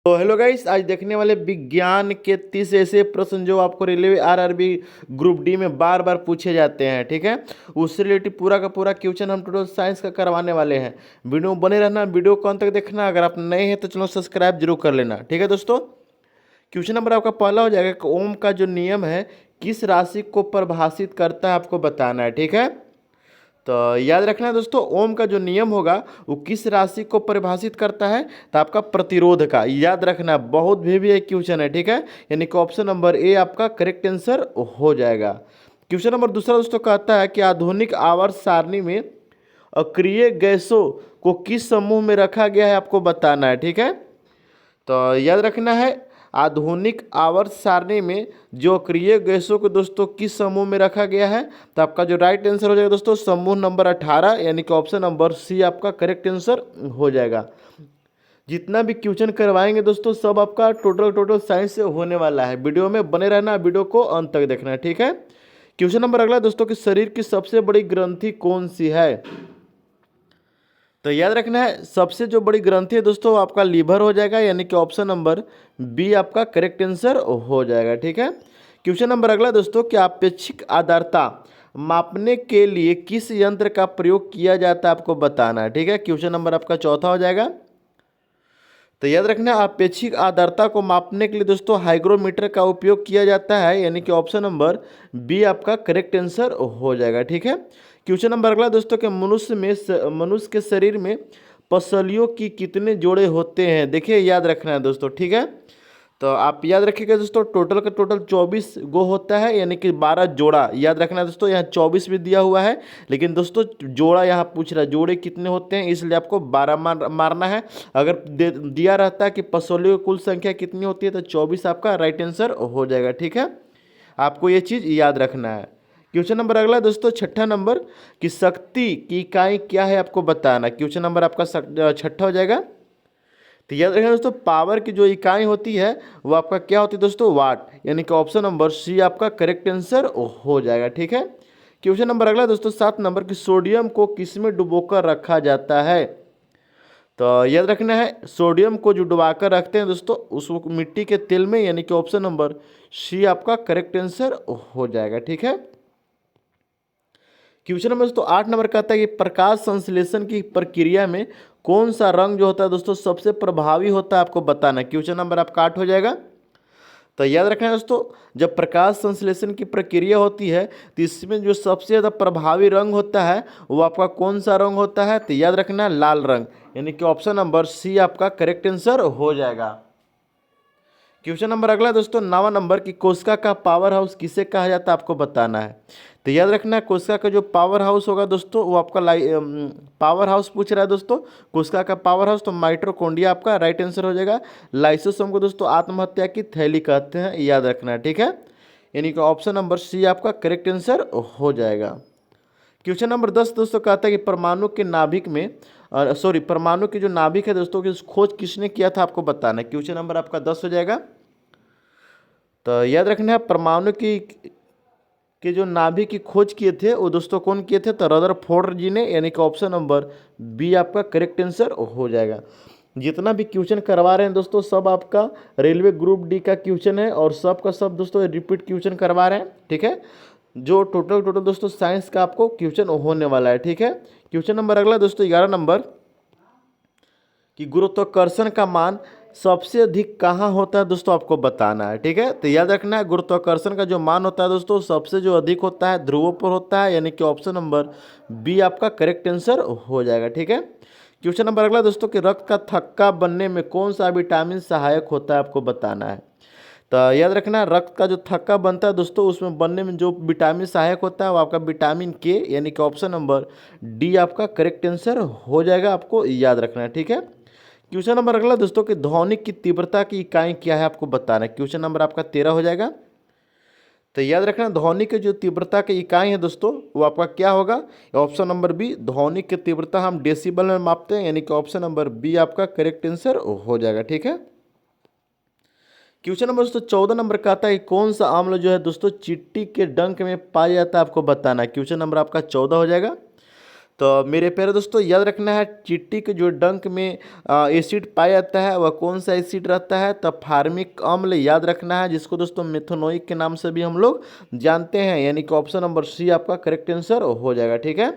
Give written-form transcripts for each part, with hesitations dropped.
तो hello guys, आज देखने वाले विज्ञान के 30 ऐसे प्रश्न जो आपको रेलवे आरआरबी ग्रुप डी में बार बार पूछे जाते हैं। ठीक है, उससे रिलेटेड पूरा का पूरा क्वेश्चन हम टोटल साइंस का करवाने वाले हैं। वीडियो में बने रहना, वीडियो को अंत तक देखना। अगर आप नए हैं तो चलो सब्सक्राइब जरूर कर लेना। ठीक है दोस्तों, क्वेश्चन नंबर आपका पहला हो जाएगा कि ओम का जो नियम है किस राशि को परिभाषित करता है, आपको बताना है। ठीक है, तो याद रखना है दोस्तों, ओम का जो नियम होगा वो किस राशि को परिभाषित करता है, तो आपका प्रतिरोध का। याद रखना है, बहुत भी एक क्वेश्चन है। ठीक है, यानी कि ऑप्शन नंबर ए आपका करेक्ट आंसर हो जाएगा। क्वेश्चन नंबर दूसरा दोस्तों कहता है कि आधुनिक आवर्त सारणी में अक्रिय गैसों को किस समूह में रखा गया है, आपको बताना है। ठीक है, तो याद रखना है, आधुनिक आवर्त सारणी में जो अक्रिय गैसों को दोस्तों किस समूह में रखा गया है, तो आपका जो राइट आंसर हो जाएगा दोस्तों समूह नंबर 18, यानी कि ऑप्शन नंबर सी आपका करेक्ट आंसर हो जाएगा। जितना भी क्वेश्चन करवाएंगे दोस्तों सब आपका टोटल साइंस से होने वाला है। वीडियो में बने रहना, वीडियो को अंत तक देखना है। ठीक है, क्वेश्चन नंबर अगला दोस्तों कि शरीर की सबसे बड़ी ग्रंथि कौन सी है, तो याद रखना है सबसे जो बड़ी ग्रंथि है दोस्तों आपका लीवर हो जाएगा, यानी कि ऑप्शन नंबर बी आपका करेक्ट आंसर हो जाएगा। ठीक है, क्वेश्चन नंबर अगला दोस्तों कि आपेक्षिक आर्द्रता मापने के लिए किस यंत्र का प्रयोग किया जाता है, आपको बताना है। ठीक है, क्वेश्चन नंबर आपका चौथा हो जाएगा। तो याद रखना आपेक्षिक आर्द्रता को मापने के लिए दोस्तों हाइग्रोमीटर का उपयोग किया जाता है, यानी कि ऑप्शन नंबर बी आपका करेक्ट आंसर हो जाएगा। ठीक है, क्वेश्चन नंबर अगला दोस्तों के मनुष्य के शरीर में पसलियों की कितने जोड़े होते हैं, देखिए याद रखना है दोस्तों। ठीक है, तो आप याद रखिएगा दोस्तों टोटल का टोटल 24 गो होता है, यानी कि 12 जोड़ा। याद रखना है दोस्तों, यहाँ 24 भी दिया हुआ है, लेकिन दोस्तों जोड़ा यहाँ पूछ रहा है जोड़े कितने होते हैं, इसलिए आपको 12 मारना है। अगर दिया रहता है कि पसोलियों की कुल संख्या कितनी होती है, तो 24 आपका राइट आंसर हो जाएगा। ठीक है, आपको ये चीज़ याद रखना है। क्वेश्चन नंबर अगला दोस्तों छठा नंबर कि शक्ति की इकाई क्या है, आपको बताना। क्वेश्चन नंबर आपका छठा हो जाएगा। तो याद रखना दोस्तों पावर की जो इकाई होती है वो आपका क्या होती है दोस्तों, वाट, यानी कि ऑप्शन नंबर सी आपका करेक्ट आंसर हो जाएगा। ठीक है, क्वेश्चन नंबर अगला दोस्तों 7 नंबर की सोडियम को किसमें डुबोकर रखा जाता है, तो याद रखना है सोडियम को जो डुबाकर रखते हैं दोस्तों उसको मिट्टी के तेल में, यानी कि ऑप्शन नंबर सी आपका करेक्ट आंसर हो जाएगा। ठीक है, क्वेश्चन नंबर दोस्तों 8 नंबर कहता है कि प्रकाश संश्लेषण की प्रक्रिया में कौन सा रंग जो होता है दोस्तों सबसे प्रभावी होता है, आपको बताना है। क्वेश्चन नंबर आपका 8 हो जाएगा। तो याद रखना है दोस्तों जब प्रकाश संश्लेषण की प्रक्रिया होती है तो इसमें जो सबसे ज़्यादा प्रभावी रंग होता है वो आपका कौन सा रंग होता है, तो याद रखना है लाल रंग, यानी कि ऑप्शन नंबर सी आपका करेक्ट आंसर हो जाएगा। क्वेश्चन नंबर अगला दोस्तों 9वां नंबर की कोशिका का पावर हाउस किसे कहा जाता है, आपको बताना है। तो याद रखना है कोशिका का जो पावर हाउस होगा दोस्तों वो आपका पावर हाउस पूछ रहा है दोस्तों, कोशिका का पावर हाउस तो माइटोकॉन्ड्रिया आपका राइट आंसर हो जाएगा। लाइसोसोम को दोस्तों आत्महत्या की थैली कहते हैं, याद रखना है। ठीक है, यानी कि ऑप्शन नंबर सी आपका करेक्ट आंसर हो जाएगा। क्वेश्चन नंबर 10 दोस्तों कहता है कि परमाणु के नाभिक में परमाणु की जो नाभिक है दोस्तों की खोज किसने किया था, आपको बताना है। क्वेश्चन नंबर आपका 10 हो जाएगा। तो याद रखना है परमाणु की के जो नाभिक की खोज किए थे वो दोस्तों कौन किए थे, तो रदरफोर्ड जी ने, यानी कि ऑप्शन नंबर बी आपका करेक्ट आंसर हो जाएगा। जितना भी क्वेश्चन करवा रहे हैं दोस्तों सब आपका रेलवे ग्रुप डी का क्वेश्चन है और सब का सब दोस्तों रिपीट क्वेश्चन करवा रहे हैं। ठीक है, जो टोटल दोस्तों साइंस का आपको क्वेश्चन होने वाला है। ठीक है, क्वेश्चन नंबर अगला दोस्तों 11 नंबर कि गुरुत्वाकर्षण का मान सबसे अधिक कहाँ होता है दोस्तों, आपको बताना है। ठीक है, तो याद रखना है गुरुत्वाकर्षण का जो मान होता है दोस्तों सबसे जो अधिक होता है ध्रुवों पर होता है, यानी कि ऑप्शन नंबर बी आपका करेक्ट आंसर हो जाएगा। ठीक है, क्वेश्चन नंबर अगला दोस्तों कि रक्त का थक्का बनने में कौन सा विटामिन सहायक होता है, आपको बताना है। तो याद रखना रक्त का जो थक्का बनता है दोस्तों उसमें बनने में जो विटामिन सहायक होता है वो आपका विटामिन के, यानी कि ऑप्शन नंबर डी आपका करेक्ट आंसर हो जाएगा, आपको याद रखना है। ठीक है, क्वेश्चन नंबर अगला दोस्तों कि ध्वनि की तीव्रता की इकाई क्या है, आपको बताना है। क्वेश्चन नंबर आपका 13 हो जाएगा। तो याद रखना ध्वनि की जो तीव्रता की इकाई है दोस्तों वो आपका क्या होगा, ऑप्शन नंबर बी ध्वनि की तीव्रता हम डेसिबल में मापते हैं, यानी कि ऑप्शन नंबर बी आपका करेक्ट आंसर हो जाएगा। ठीक है, क्वेश्चन नंबर दोस्तों 14 नंबर कहता है कि कौन सा अम्ल जो है दोस्तों चींटी के डंक में पाया जाता है, आपको बताना है। क्वेश्चन नंबर आपका 14 हो जाएगा। तो मेरे प्यारे दोस्तों याद रखना है, चींटी के जो डंक में एसिड पाया जाता है वह कौन सा एसिड रहता है? तो फार्मिक अम्ल याद रखना है, जिसको दोस्तों मेथनोइक के नाम से भी हम लोग जानते हैं, यानी कि ऑप्शन नंबर सी आपका करेक्ट आंसर हो जाएगा। ठीक है।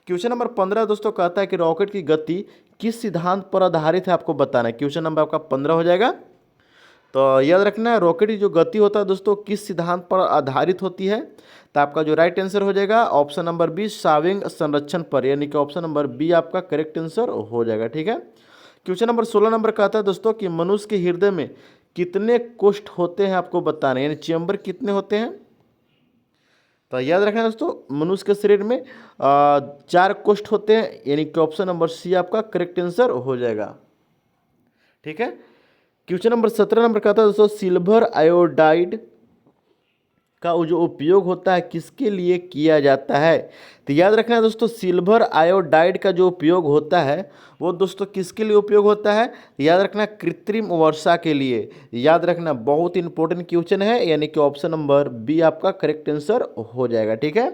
क्वेश्चन नंबर 15 दोस्तों कहता है कि रॉकेट की गति किस सिद्धांत पर आधारित है, आपको बताना है। क्वेश्चन नंबर आपका 15 हो जाएगा। तो याद रखना है, रॉकेट की जो गति होता है दोस्तों किस सिद्धांत पर आधारित होती है? तो आपका जो राइट आंसर हो जाएगा ऑप्शन नंबर बी, साविंग संरक्षण पर, यानी कि ऑप्शन नंबर बी आपका करेक्ट आंसर हो जाएगा। ठीक है। क्वेश्चन नंबर 16 नंबर कहता है दोस्तों कि मनुष्य के हृदय में कितने कोष्ठ होते हैं, आपको बताना है, यानी चेंबर कितने होते हैं? तो याद रखना दोस्तों, मनुष्य के शरीर में 4 कोष्ठ होते हैं, यानी कि ऑप्शन नंबर सी आपका करेक्ट आंसर हो जाएगा। ठीक है। क्वेश्चन नंबर 17 नंबर कहता है दोस्तों सिल्वर आयोडाइड का जो उपयोग होता है किसके लिए किया जाता है? तो याद रखना है दोस्तों, सिल्वर आयोडाइड का जो उपयोग होता है वो दोस्तों किसके लिए उपयोग होता है? याद रखना, कृत्रिम वर्षा के लिए। याद रखना, बहुत इंपॉर्टेंट क्वेश्चन है, यानी कि ऑप्शन नंबर बी आपका करेक्ट आंसर हो जाएगा। ठीक है।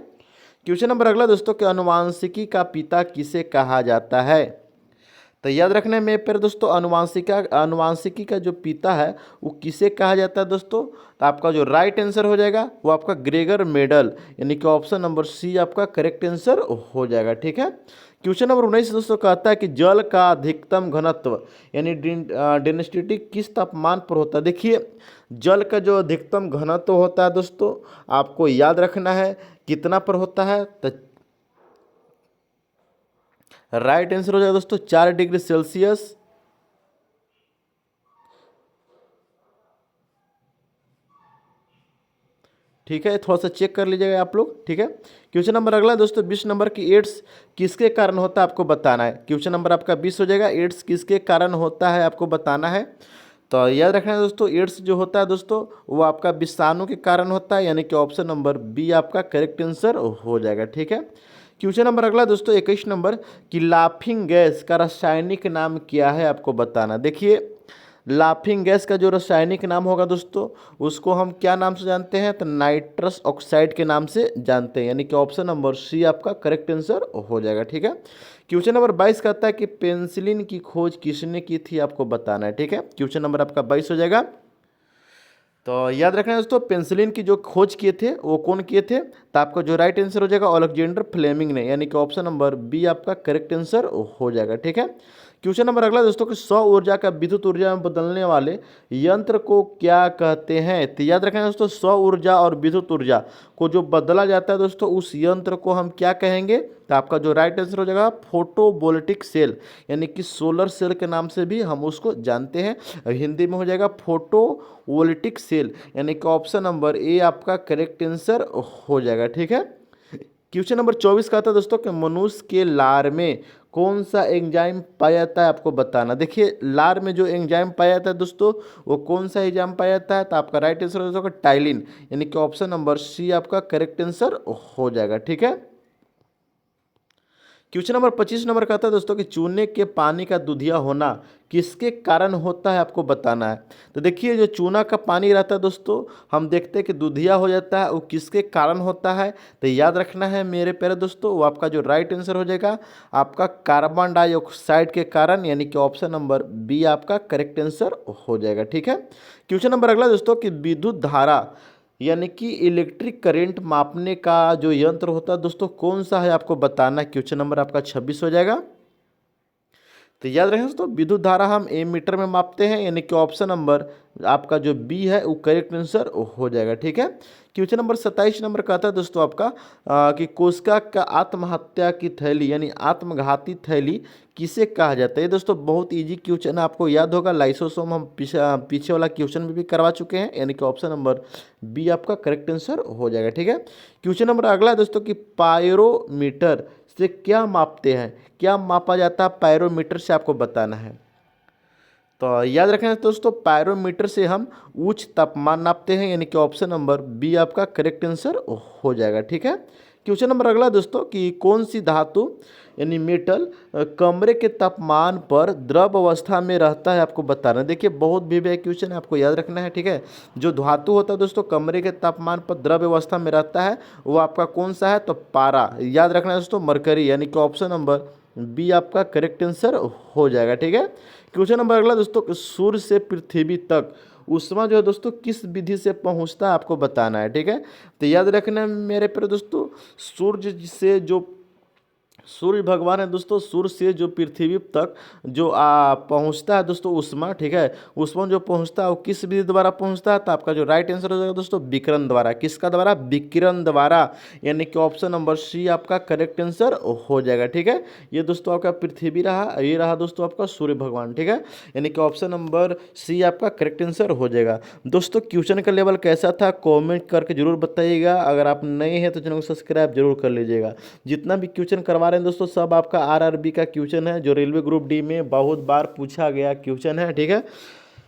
क्वेश्चन नंबर अगला दोस्तों कि अनुवांशिकी का पिता किसे कहा जाता है? तो याद रखना है मेरे प्यारे दोस्तों, अनुवांशिकी का जो पिता है वो किसे कहा जाता है दोस्तों? तो आपका जो राइट आंसर हो जाएगा वो आपका ग्रेगर मेडल, यानी कि ऑप्शन नंबर सी आपका करेक्ट आंसर हो जाएगा। ठीक है। क्वेश्चन नंबर 19 दोस्तों कहता है कि जल का अधिकतम घनत्व यानी डेंसिटी किस तापमान पर होता है? देखिए, जल का जो अधिकतम घनत्व होता है दोस्तों आपको याद रखना है कितना पर होता है? तो राइट आंसर हो जाएगा दोस्तों 4 डिग्री सेल्सियस। ठीक है, थोड़ा सा चेक कर लीजिएगा आप लोग। ठीक है। क्वेश्चन नंबर अगला दोस्तों 20 नंबर की एड्स किसके कारण होता है, आपको बताना है। क्वेश्चन नंबर आपका 20 हो जाएगा, एड्स किसके कारण होता है आपको बताना है। तो याद रखना है दोस्तों, एड्स जो होता है दोस्तों वो आपका विषाणु के कारण होता है, यानी कि ऑप्शन नंबर बी आपका करेक्ट आंसर हो जाएगा। ठीक है। क्वेश्चन नंबर अगला दोस्तों 21 नंबर कि लाफिंग गैस का रासायनिक नाम क्या है, आपको बताना। देखिए, लाफिंग गैस का जो रासायनिक नाम होगा दोस्तों उसको हम क्या नाम से जानते हैं? तो नाइट्रस ऑक्साइड के नाम से जानते हैं, यानी कि ऑप्शन नंबर सी आपका करेक्ट आंसर हो जाएगा। ठीक है। क्वेश्चन नंबर 22 कहता है कि पेंसिलिन की खोज किसने की थी, आपको बताना है। ठीक है। क्वेश्चन नंबर आपका 22 हो जाएगा। तो याद रखना है दोस्तों, पेंसिलिन की जो खोज किए थे वो कौन किए थे? तो आपका जो राइट आंसर हो जाएगा अलेक्जेंडर फ्लेमिंग ने, यानी कि ऑप्शन नंबर बी आपका करेक्ट आंसर हो जाएगा। ठीक है। क्वेश्चन नंबर अगला दोस्तों कि सौर ऊर्जा का विद्युत ऊर्जा में बदलने वाले यंत्र को क्या कहते हैं? तो याद रखना है दोस्तों, सौर ऊर्जा और विद्युत ऊर्जा को जो बदला जाता है दोस्तों उस यंत्र को हम क्या कहेंगे? तो आपका जो राइट आंसर हो जाएगा फोटोवोल्टिक सेल, यानी कि सोलर सेल के नाम से भी हम उसको जानते हैं। हिंदी में हो जाएगा फोटोवोल्टिक सेल, यानी कि ऑप्शन नंबर ए आपका करेक्ट आंसर हो जाएगा। ठीक है। क्वेश्चन नंबर 24 का था दोस्तों कि मनुष्य के लार में कौन सा एंजाइम पाया जाता है, आपको बताना। देखिए, लार में जो एंजाइम पाया जाता है दोस्तों वो कौन सा एंजाइम पाया जाता है? तो आपका राइट आंसर हो जाएगा टाइलिन, यानी कि ऑप्शन नंबर सी आपका करेक्ट आंसर हो जाएगा। ठीक है। क्वेश्चन नंबर 25 नंबर कहता है दोस्तों कि चूने के पानी का दूधिया होना किसके कारण होता है, आपको बताना है। तो देखिए, जो चूना का पानी रहता है दोस्तों हम देखते हैं कि दूधिया हो जाता है, वो किसके कारण होता है? तो याद रखना है मेरे प्यारे दोस्तों, वो आपका जो राइट आंसर हो जाएगा आपका कार्बन डाइऑक्साइड के कारण, यानी कि ऑप्शन नंबर बी आपका करेक्ट आंसर हो जाएगा। ठीक है। क्वेश्चन नंबर अगला दोस्तों कि विद्युत धारा यानी कि इलेक्ट्रिक करंट मापने का जो यंत्र होता है दोस्तों कौन सा है, आपको बताना। क्वेश्चन नंबर आपका 26 हो जाएगा। तो याद रखें दोस्तों, विद्युत धारा हम एमीटर में मापते हैं, यानी कि ऑप्शन नंबर आपका जो बी है वो करेक्ट आंसर हो जाएगा। ठीक है। क्वेश्चन नंबर 27 नंबर कहता है दोस्तों आपका कि कोशिका का आत्महत्या की थैली यानी आत्मघाती थैली किसे कहा जाता है? ये दोस्तों बहुत इजी क्वेश्चन है, आपको याद होगा, लाइसोसोम हम पीछे वाला क्वेश्चन में भी करवा चुके हैं, यानी कि ऑप्शन नंबर बी आपका करेक्ट आंसर हो जाएगा। ठीक है। क्वेश्चन नंबर अगला है दोस्तों कि पायरोमीटर से क्या मापते हैं, क्या मापा जाता है पायरोमीटर से, आपको बताना है। तो याद रखना है दोस्तों, पायरोमीटर से हम उच्च तापमान नापते हैं, यानी कि ऑप्शन नंबर बी आपका करेक्ट आंसर हो जाएगा। ठीक है। क्वेश्चन नंबर अगला दोस्तों कि कौन सी धातु यानी मेटल कमरे के तापमान पर द्रव अवस्था में रहता है, आपको बताना है। देखिए बहुत भी क्वेश्चन है, आपको याद रखना है, ठीक है। जो धातु होता है दोस्तों कमरे के तापमान पर द्रव अवस्था में रहता है, वो आपका कौन सा है, तो पारा। याद रखना है दोस्तों मरकरी, यानी कि ऑप्शन नंबर बी आपका करेक्ट आंसर हो जाएगा, ठीक है। क्वेश्चन नंबर अगला दोस्तों, सूर्य से पृथ्वी तक ऊष्मा जो है दोस्तों किस विधि से पहुंचता है, आपको बताना है, ठीक है। तो याद रखना है मेरे प्यारे दोस्तों, सूर्य भगवान है दोस्तों, सूर्य से जो पृथ्वी तक जो पहुंचता है दोस्तों ऊष्मा, ठीक है। ऊष्मा जो पहुंचता है वो किस विधि द्वारा पहुंचता है, तो आपका जो राइट आंसर हो जाएगा दोस्तों विकिरण द्वारा। किसका द्वारा, विकिरण द्वारा, यानी कि ऑप्शन नंबर सी आपका करेक्ट आंसर हो जाएगा, ठीक है। ये दोस्तों आपका पृथ्वी रहा, ये रहा दोस्तों आपका सूर्य भगवान, ठीक है। यानी कि ऑप्शन नंबर सी आपका करेक्ट आंसर हो जाएगा। दोस्तों क्वेश्चन का लेवल कैसा था कॉमेंट करके जरूर बताइएगा। अगर आप नए हैं तो चैनल को सब्सक्राइब जरूर कर लीजिएगा। जितना भी क्वेश्चन करवा रहे हैं दोस्तों सब आपका आरआरबी का क्वेश्चन है, जो रेलवे ग्रुप डी में बहुत बार पूछा गया क्वेश्चन है, ठीक है।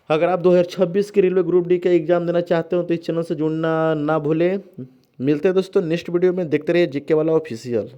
अगर आप 2026 के रेलवे ग्रुप डी का एग्जाम देना चाहते हो तो इस चैनल से जुड़ना ना भूलें। मिलते हैं दोस्तों नेक्स्ट वीडियो में, देखते रहिए जीके वाला ऑफिशियल।